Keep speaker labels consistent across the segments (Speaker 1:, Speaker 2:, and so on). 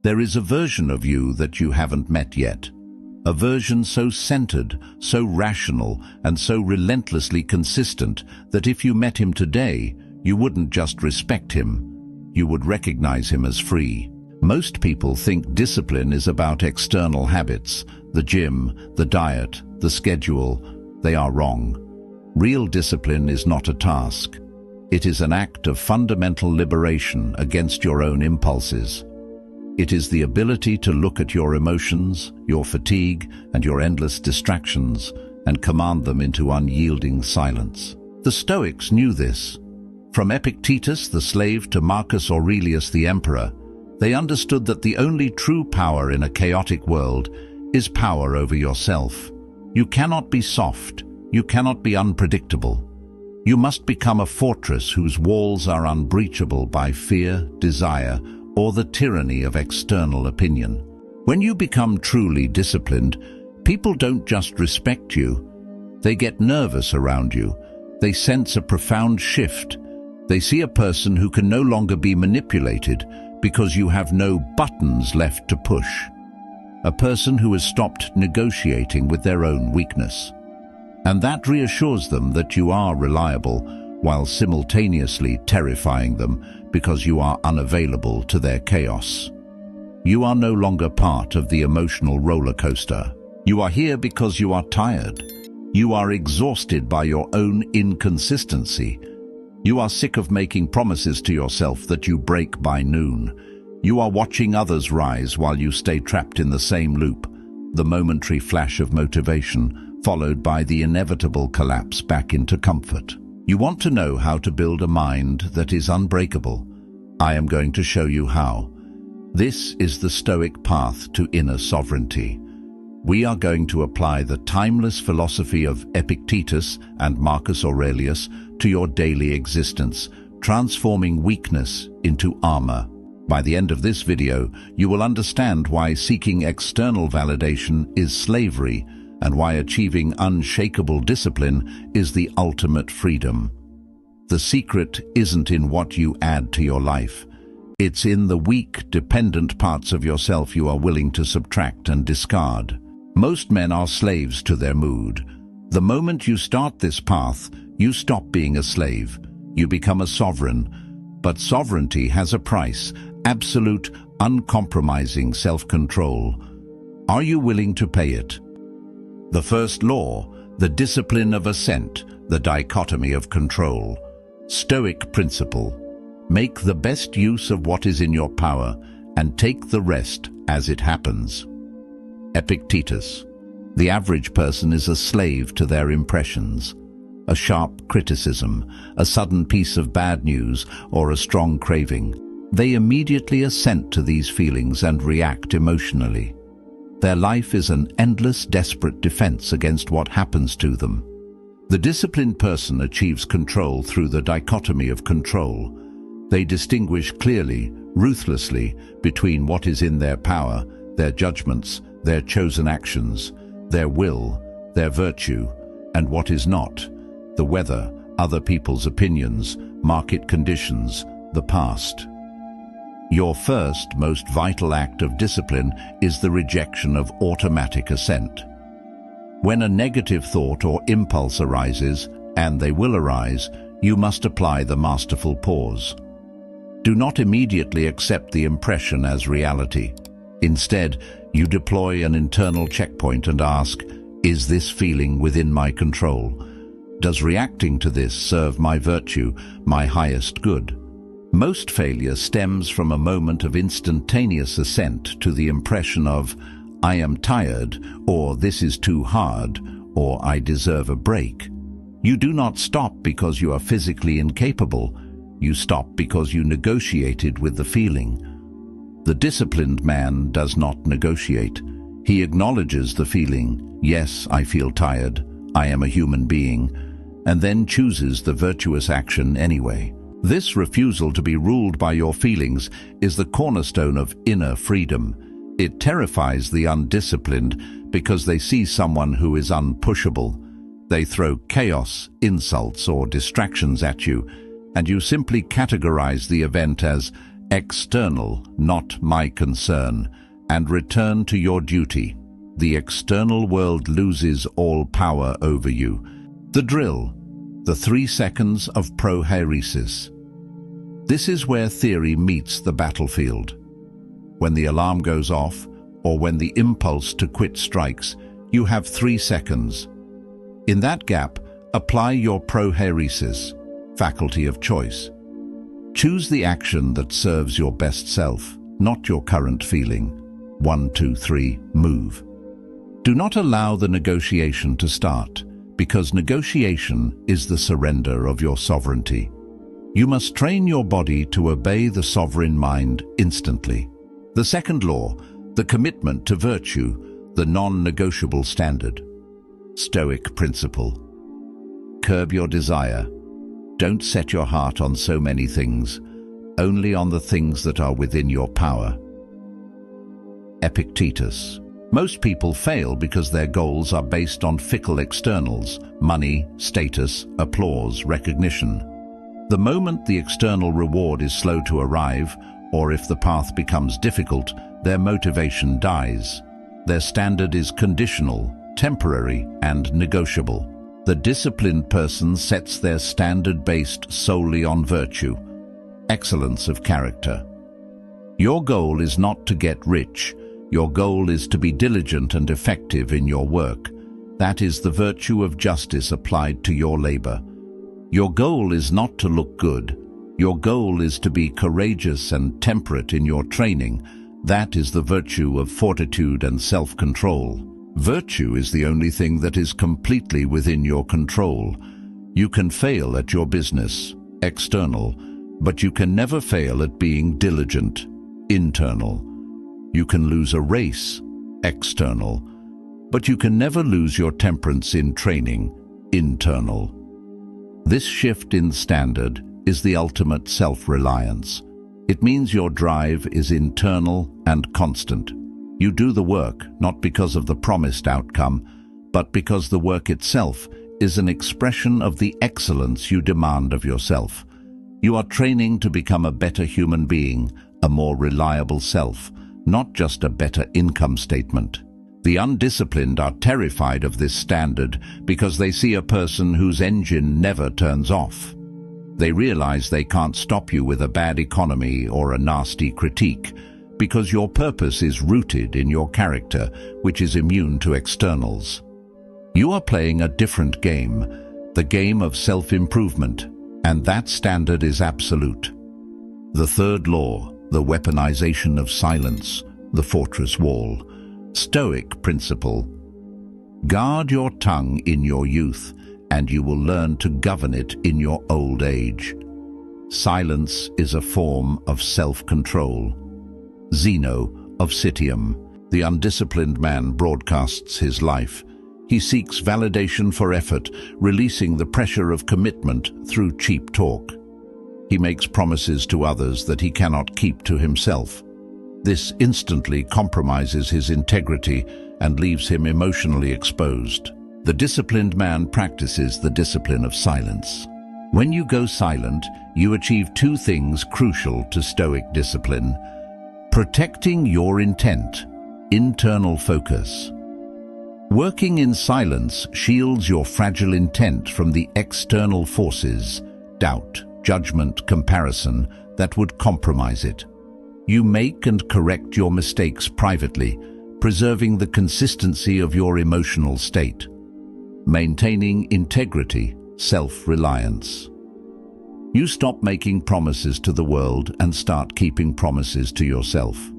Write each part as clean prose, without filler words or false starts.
Speaker 1: There is a version of you that you haven't met yet. A version so centered, so rational, and so relentlessly consistent that if you met him today, you wouldn't just respect him, you would recognize him as free. Most people think discipline is about external habits, the gym, the diet, the schedule. They are wrong. Real discipline is not a task. It is an act of fundamental liberation against your own impulses. It is the ability to look at your emotions, your fatigue, and your endless distractions, and command them into unyielding silence. The Stoics knew this. From Epictetus the slave to Marcus Aurelius the emperor, they understood that the only true power in a chaotic world is power over yourself. You cannot be soft. You cannot be unpredictable. You must become a fortress whose walls are unbreachable by fear, desire, or the tyranny of external opinion. When you become truly disciplined, people don't just respect you. They get nervous around you. They sense a profound shift. They see a person who can no longer be manipulated because you have no buttons left to push. A person who has stopped negotiating with their own weakness. And that reassures them that you are reliable, while simultaneously terrifying them because you are unavailable to their chaos. You are no longer part of the emotional roller coaster. You are here because you are tired. You are exhausted by your own inconsistency. You are sick of making promises to yourself that you break by noon. You are watching others rise while you stay trapped in the same loop, the momentary flash of motivation, followed by the inevitable collapse back into comfort. You want to know how to build a mind that is unbreakable. I am going to show you how. This is the Stoic path to inner sovereignty. We are going to apply the timeless philosophy of Epictetus and Marcus Aurelius to your daily existence, transforming weakness into armor. By the end of this video, you will understand why seeking external validation is slavery and why achieving unshakable discipline is the ultimate freedom. The secret isn't in what you add to your life. It's in the weak, dependent parts of yourself you are willing to subtract and discard. Most men are slaves to their mood. The moment you start this path, you stop being a slave. You become a sovereign. But sovereignty has a price: absolute, uncompromising self-control. Are you willing to pay it? The first law, the discipline of assent, the dichotomy of control. Stoic principle: make the best use of what is in your power and take the rest as it happens. Epictetus: the average person is a slave to their impressions. A sharp criticism, a sudden piece of bad news, or a strong craving. They immediately assent to these feelings and react emotionally. Their life is an endless, desperate defense against what happens to them. The disciplined person achieves control through the dichotomy of control. They distinguish clearly, ruthlessly, between what is in their power, their judgments, their chosen actions, their will, their virtue, and what is not, the weather, other people's opinions, market conditions, the past. Your first, most vital act of discipline is the rejection of automatic assent. When a negative thought or impulse arises, and they will arise, you must apply the masterful pause. Do not immediately accept the impression as reality. Instead, you deploy an internal checkpoint and ask, is this feeling within my control? Does reacting to this serve my virtue, my highest good? Most failure stems from a moment of instantaneous assent to the impression of, I am tired, or this is too hard, or I deserve a break. You do not stop because you are physically incapable. You stop because you negotiated with the feeling. The disciplined man does not negotiate. He acknowledges the feeling, yes, I feel tired, I am a human being, and then chooses the virtuous action anyway. This refusal to be ruled by your feelings is the cornerstone of inner freedom. It terrifies the undisciplined because they see someone who is unpushable. They throw chaos, insults, or distractions at you, and you simply categorize the event as External, not my concern, and return to your duty. The external world loses all power over you. The drill, the 3 seconds of prohairesis. This is where theory meets the battlefield. When the alarm goes off, or when the impulse to quit strikes, you have 3 seconds. In that gap, apply your prohairesis, faculty of choice. Choose the action that serves your best self, not your current feeling. 1, 2, 3, move. Do not allow the negotiation to start, because negotiation is the surrender of your sovereignty. You must train your body to obey the sovereign mind instantly. The second law, the commitment to virtue, the non-negotiable standard. Stoic principle. Curb your desire. Don't set your heart on so many things, only on the things that are within your power. Epictetus. Most people fail because their goals are based on fickle externals, money, status, applause, recognition. The moment the external reward is slow to arrive, or if the path becomes difficult, their motivation dies. Their standard is conditional, temporary, and negotiable. The disciplined person sets their standard based solely on virtue, excellence of character. Your goal is not to get rich. Your goal is to be diligent and effective in your work. That is the virtue of justice applied to your labor. Your goal is not to look good. Your goal is to be courageous and temperate in your training. That is the virtue of fortitude and self-control. Virtue is the only thing that is completely within your control. You can fail at your business, external, but you can never fail at being diligent, internal. You can lose a race, external, but you can never lose your temperance in training, internal. This shift in standard is the ultimate self-reliance. It means your drive is internal and constant. You do the work not because of the promised outcome, but because the work itself is an expression of the excellence you demand of yourself. You are training to become a better human being, a more reliable self, not just a better income statement. The undisciplined are terrified of this standard because they see a person whose engine never turns off. They realize they can't stop you with a bad economy or a nasty critique, because your purpose is rooted in your character, which is immune to externals. You are playing a different game, the game of self-improvement, and that standard is absolute. The third law, the weaponization of silence, the fortress wall. Stoic principle. Guard your tongue in your youth, and you will learn to govern it in your old age. Silence is a form of self-control. Zeno of Citium. The undisciplined man broadcasts his life. He seeks validation for effort, releasing the pressure of commitment through cheap talk. He makes promises to others that he cannot keep to himself. This instantly compromises his integrity and leaves him emotionally exposed. The disciplined man practices the discipline of silence. When you go silent, you achieve 2 things crucial to Stoic discipline: protecting your intent, internal focus. Working in silence shields your fragile intent from the external forces, doubt, judgment, comparison, that would compromise it. You make and correct your mistakes privately, preserving the consistency of your emotional state. Maintaining integrity, self-reliance. You stop making promises to the world and start keeping promises to yourself.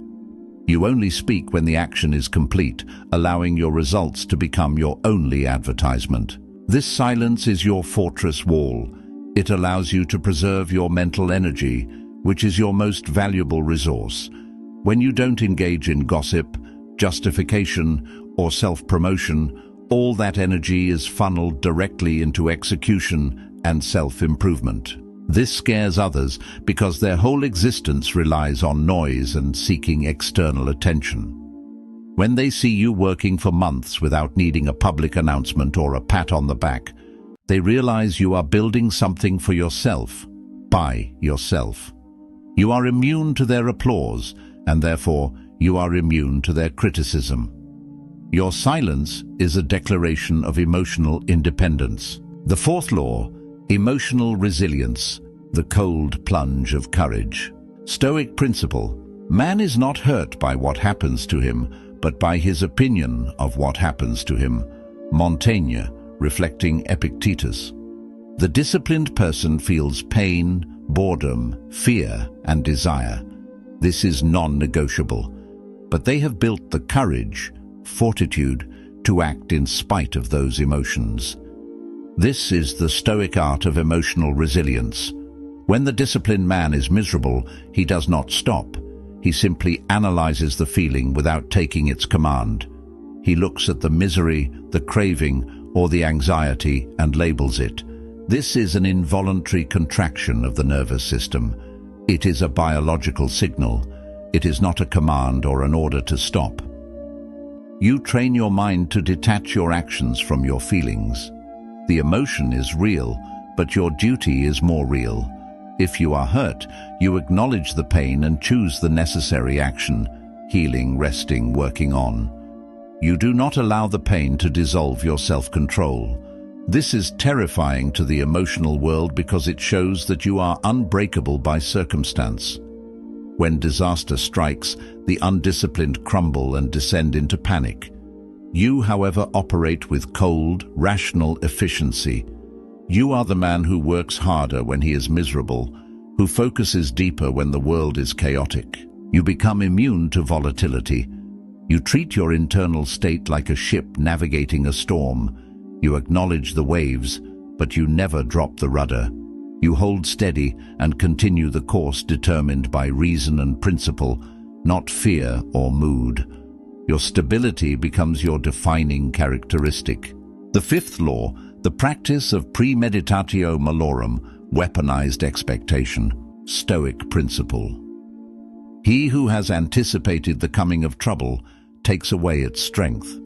Speaker 1: You only speak when the action is complete, allowing your results to become your only advertisement. This silence is your fortress wall. It allows you to preserve your mental energy, which is your most valuable resource. When you don't engage in gossip, justification, or self-promotion, all that energy is funneled directly into execution and self-improvement. This scares others because their whole existence relies on noise and seeking external attention. When they see you working for months without needing a public announcement or a pat on the back, they realize you are building something for yourself, by yourself. You are immune to their applause, and therefore you are immune to their criticism. Your silence is a declaration of emotional independence. The fourth law, emotional resilience, the cold plunge of courage. Stoic principle: man is not hurt by what happens to him, but by his opinion of what happens to him. Montaigne, reflecting Epictetus. The disciplined person feels pain, boredom, fear, and desire. This is non-negotiable, but they have built the courage, fortitude, to act in spite of those emotions. This is the Stoic art of emotional resilience. When the disciplined man is miserable, he does not stop. He simply analyzes the feeling without taking its command. He looks at the misery, the craving, or the anxiety and labels it. This is an involuntary contraction of the nervous system. It is a biological signal. It is not a command or an order to stop. You train your mind to detach your actions from your feelings. The emotion is real, but your duty is more real. If you are hurt, you acknowledge the pain and choose the necessary action: healing, resting, working on. You do not allow the pain to dissolve your self-control. This is terrifying to the emotional world because it shows that you are unbreakable by circumstance. When disaster strikes, the undisciplined crumble and descend into panic. You, however, operate with cold, rational efficiency. You are the man who works harder when he is miserable, who focuses deeper when the world is chaotic. You become immune to volatility. You treat your internal state like a ship navigating a storm. You acknowledge the waves, but you never drop the rudder. You hold steady and continue the course determined by reason and principle, not fear or mood. Your stability becomes your defining characteristic. The fifth law, the practice of premeditatio malorum, weaponized expectation, Stoic principle. He who has anticipated the coming of trouble takes away its strength.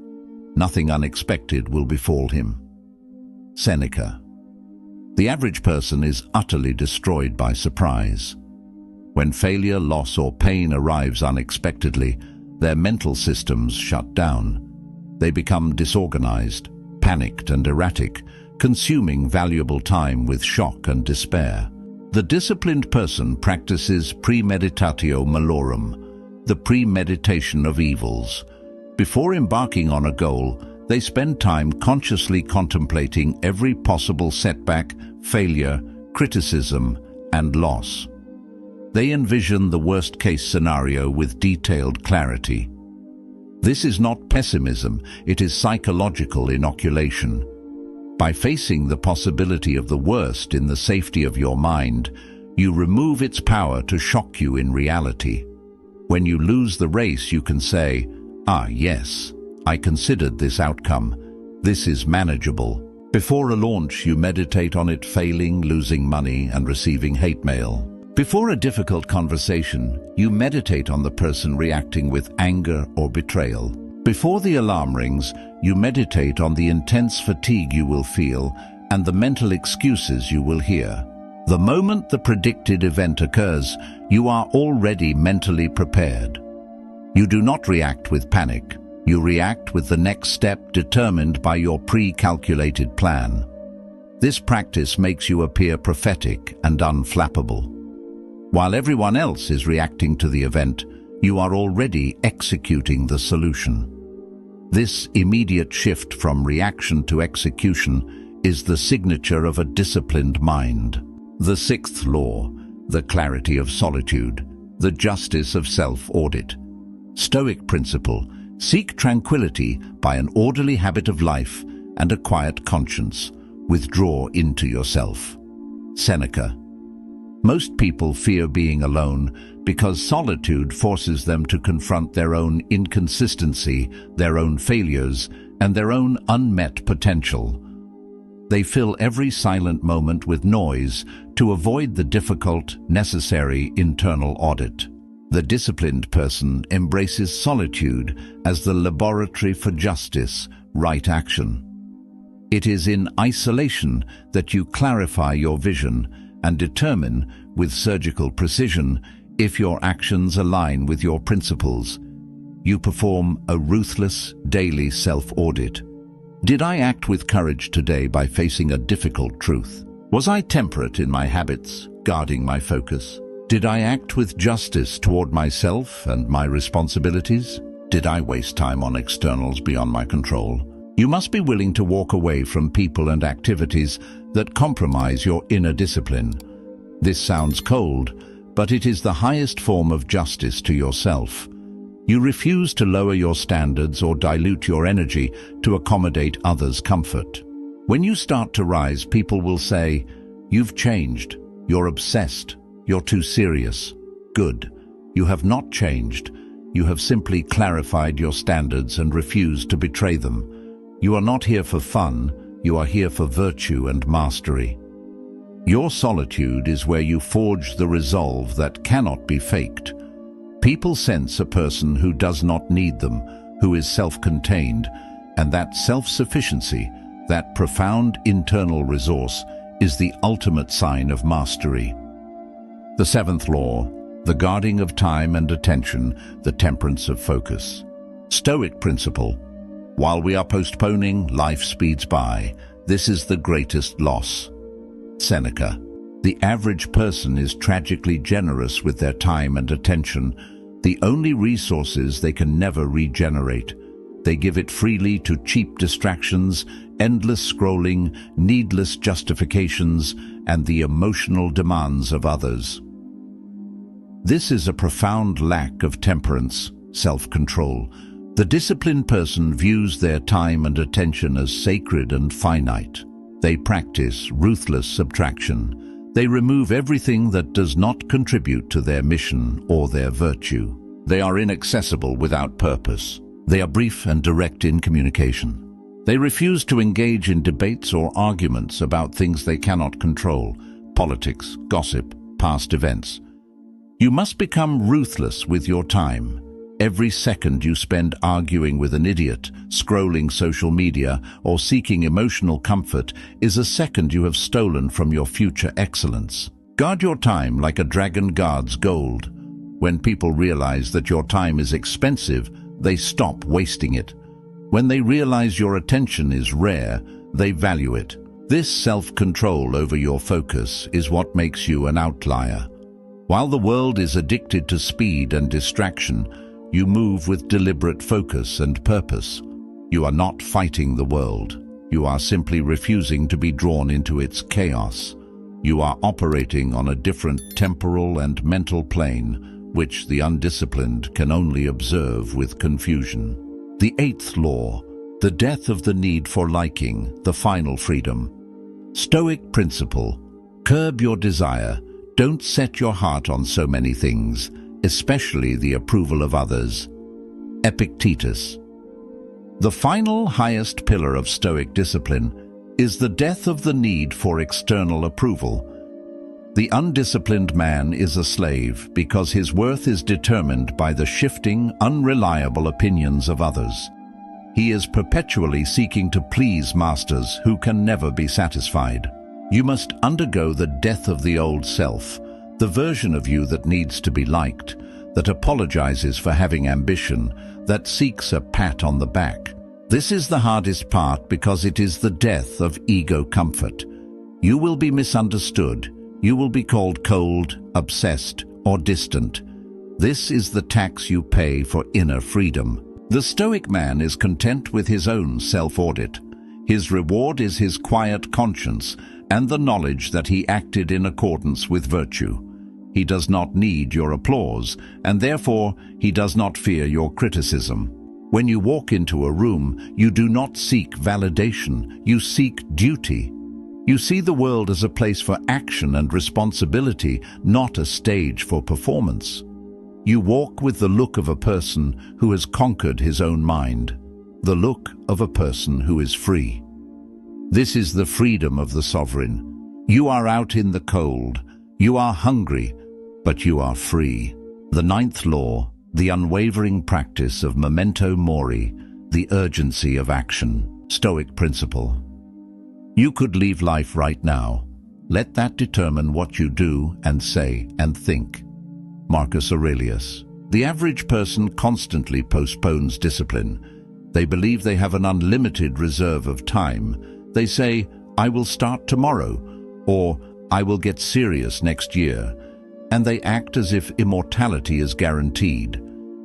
Speaker 1: Nothing unexpected will befall him. Seneca. The average person is utterly destroyed by surprise. When failure, loss, or pain arrives unexpectedly, their mental systems shut down. They become disorganized, panicked, and erratic, consuming valuable time with shock and despair. The disciplined person practices premeditatio malorum, the premeditation of evils. Before embarking on a goal, they spend time consciously contemplating every possible setback, failure, criticism, and loss. They envision the worst-case scenario with detailed clarity. This is not pessimism, it is psychological inoculation. By facing the possibility of the worst in the safety of your mind, you remove its power to shock you in reality. When you lose the race, you can say, "Ah, yes, I considered this outcome. This is manageable." Before a launch, you meditate on it failing, losing money, and receiving hate mail. Before a difficult conversation, you meditate on the person reacting with anger or betrayal. Before the alarm rings, you meditate on the intense fatigue you will feel and the mental excuses you will hear. The moment the predicted event occurs, you are already mentally prepared. You do not react with panic. You react with the next step determined by your pre-calculated plan. This practice makes you appear prophetic and unflappable. While everyone else is reacting to the event, you are already executing the solution. This immediate shift from reaction to execution is the signature of a disciplined mind. The sixth law, the clarity of solitude, the justice of self-audit. Stoic principle: seek tranquility by an orderly habit of life and a quiet conscience. Withdraw into yourself. Seneca. Most people fear being alone because solitude forces them to confront their own inconsistency, their own failures, and their own unmet potential. They fill every silent moment with noise to avoid the difficult, necessary internal audit. The disciplined person embraces solitude as the laboratory for justice, right action. It is in isolation that you clarify your vision and determine with surgical precision if your actions align with your principles. You perform a ruthless, daily self-audit. Did I act with courage today by facing a difficult truth? Was I temperate in my habits, guarding my focus? Did I act with justice toward myself and my responsibilities? Did I waste time on externals beyond my control? You must be willing to walk away from people and activities that compromise your inner discipline. This sounds cold, but it is the highest form of justice to yourself. You refuse to lower your standards or dilute your energy to accommodate others' comfort. When you start to rise, people will say, "You've changed, you're obsessed, you're too serious." Good. You have not changed. You have simply clarified your standards and refused to betray them. You are not here for fun, you are here for virtue and mastery. Your solitude is where you forge the resolve that cannot be faked. People sense a person who does not need them, who is self-contained, and that self-sufficiency, that profound internal resource, is the ultimate sign of mastery. The seventh law, the guarding of time and attention, the temperance of focus. Stoic principle. While we are postponing, life speeds by. This is the greatest loss. Seneca. The average person is tragically generous with their time and attention, the only resources they can never regenerate. They give it freely to cheap distractions, endless scrolling, needless justifications, and the emotional demands of others. This is a profound lack of temperance, self-control. The disciplined person views their time and attention as sacred and finite. They practice ruthless subtraction. They remove everything that does not contribute to their mission or their virtue. They are inaccessible without purpose. They are brief and direct in communication. They refuse to engage in debates or arguments about things they cannot control, politics, gossip, past events. You must become ruthless with your time. Every second you spend arguing with an idiot, scrolling social media, or seeking emotional comfort is a second you have stolen from your future excellence. Guard your time like a dragon guards gold. When people realize that your time is expensive, they stop wasting it. When they realize your attention is rare, they value it. This self-control over your focus is what makes you an outlier. While the world is addicted to speed and distraction, you move with deliberate focus and purpose. You are not fighting the world. You are simply refusing to be drawn into its chaos. You are operating on a different temporal and mental plane, which the undisciplined can only observe with confusion. The eighth law, the death of the need for liking, the final freedom. Stoic principle, curb your desire. Don't set your heart on so many things, especially the approval of others. Epictetus. The final highest pillar of Stoic discipline is the death of the need for external approval. The undisciplined man is a slave because his worth is determined by the shifting, unreliable opinions of others. He is perpetually seeking to please masters who can never be satisfied. You must undergo the death of the old self, the version of you that needs to be liked, that apologizes for having ambition, that seeks a pat on the back. This is the hardest part because it is the death of ego comfort. You will be misunderstood. You will be called cold, obsessed, or distant. This is the tax you pay for inner freedom. The Stoic man is content with his own self-audit. His reward is his quiet conscience and the knowledge that he acted in accordance with virtue. He does not need your applause, and therefore he does not fear your criticism. When you walk into a room, you do not seek validation, you seek duty. You see the world as a place for action and responsibility, not a stage for performance. You walk with the look of a person who has conquered his own mind, the look of a person who is free. This is the freedom of the sovereign. You are out in the cold. You are hungry, but you are free. The ninth law, the unwavering practice of memento mori, the urgency of action. Stoic principle. You could leave life right now. Let that determine what you do and say and think. Marcus Aurelius. The average person constantly postpones discipline. They believe they have an unlimited reserve of time. They say, "I will start tomorrow," or "I will get serious next year," and they act as if immortality is guaranteed.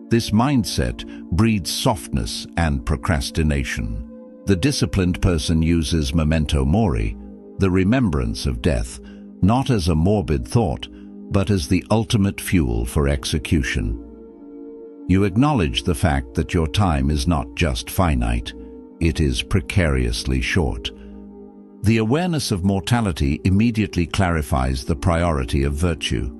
Speaker 1: This mindset breeds softness and procrastination. The disciplined person uses memento mori, the remembrance of death, not as a morbid thought, but as the ultimate fuel for execution. You acknowledge the fact that your time is not just finite, it is precariously short. The awareness of mortality immediately clarifies the priority of virtue.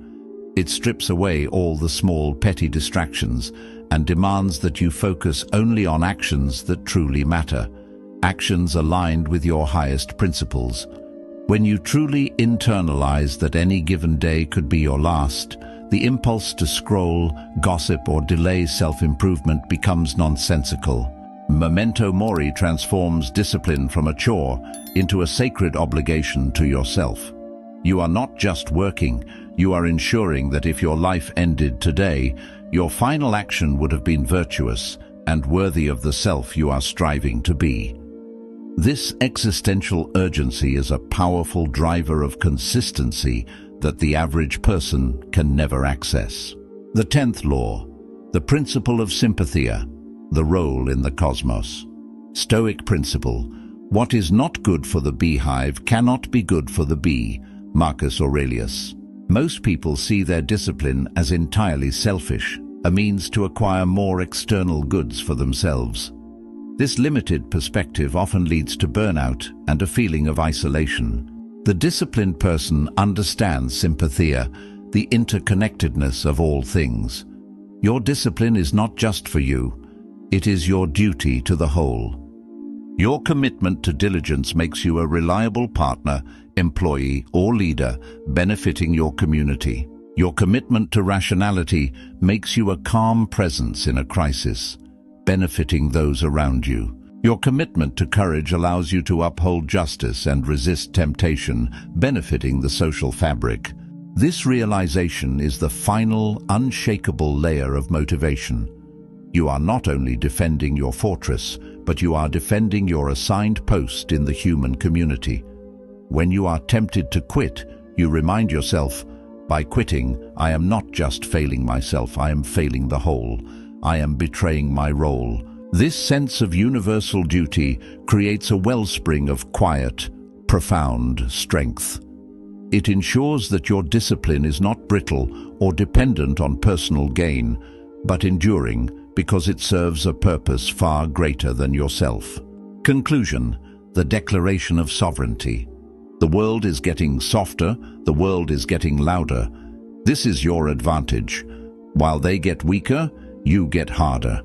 Speaker 1: It strips away all the small, petty distractions and demands that you focus only on actions that truly matter, actions aligned with your highest principles. When you truly internalize that any given day could be your last, the impulse to scroll, gossip, or delay self-improvement becomes nonsensical. Memento mori transforms discipline from a chore into a sacred obligation to yourself. You are not just working, you are ensuring that if your life ended today, your final action would have been virtuous and worthy of the self you are striving to be. This existential urgency is a powerful driver of consistency that the average person can never access. The 10th law, the principle of sympathia, the role in the cosmos. Stoic principle: what is not good for the beehive cannot be good for the bee. Marcus Aurelius. Most people see their discipline as entirely selfish, a means to acquire more external goods for themselves. This limited perspective often leads to burnout and a feeling of isolation. The disciplined person understands sympathia, the interconnectedness of all things. Your discipline is not just for you, it is your duty to the whole. Your commitment to diligence makes you a reliable partner, employee, or leader, benefiting your community. Your commitment to rationality makes you a calm presence in a crisis, benefiting those around you. Your commitment to courage allows you to uphold justice and resist temptation, benefiting the social fabric. This realization is the final, unshakable layer of motivation. You are not only defending your fortress, but you are defending your assigned post in the human community. When you are tempted to quit, you remind yourself, by quitting, I am not just failing myself, I am failing the whole. I am betraying my role. This sense of universal duty creates a wellspring of quiet, profound strength. It ensures that your discipline is not brittle or dependent on personal gain, but enduring because it serves a purpose far greater than yourself. Conclusion: the declaration of sovereignty. The world is getting softer, the world is getting louder. This is your advantage. While they get weaker, you get harder.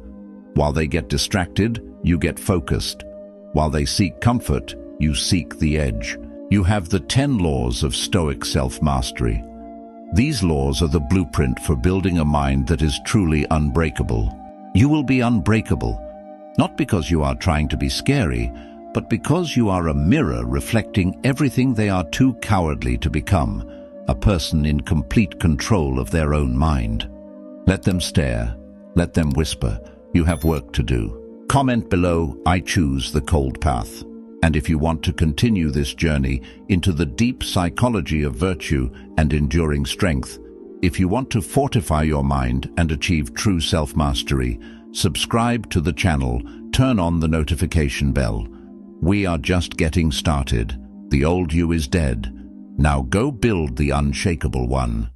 Speaker 1: While they get distracted, you get focused. While they seek comfort, you seek the edge. You have the 10 laws of Stoic self-mastery. These laws are the blueprint for building a mind that is truly unbreakable. You will be unbreakable, not because you are trying to be scary, but because you are a mirror reflecting everything they are too cowardly to become, a person in complete control of their own mind. Let them stare, let them whisper, you have work to do. Comment below, I choose the cold path. And if you want to continue this journey into the deep psychology of virtue and enduring strength, if you want to fortify your mind and achieve true self-mastery, subscribe to the channel, turn on the notification bell. We are just getting started. The old you is dead. Now go build the unshakable one.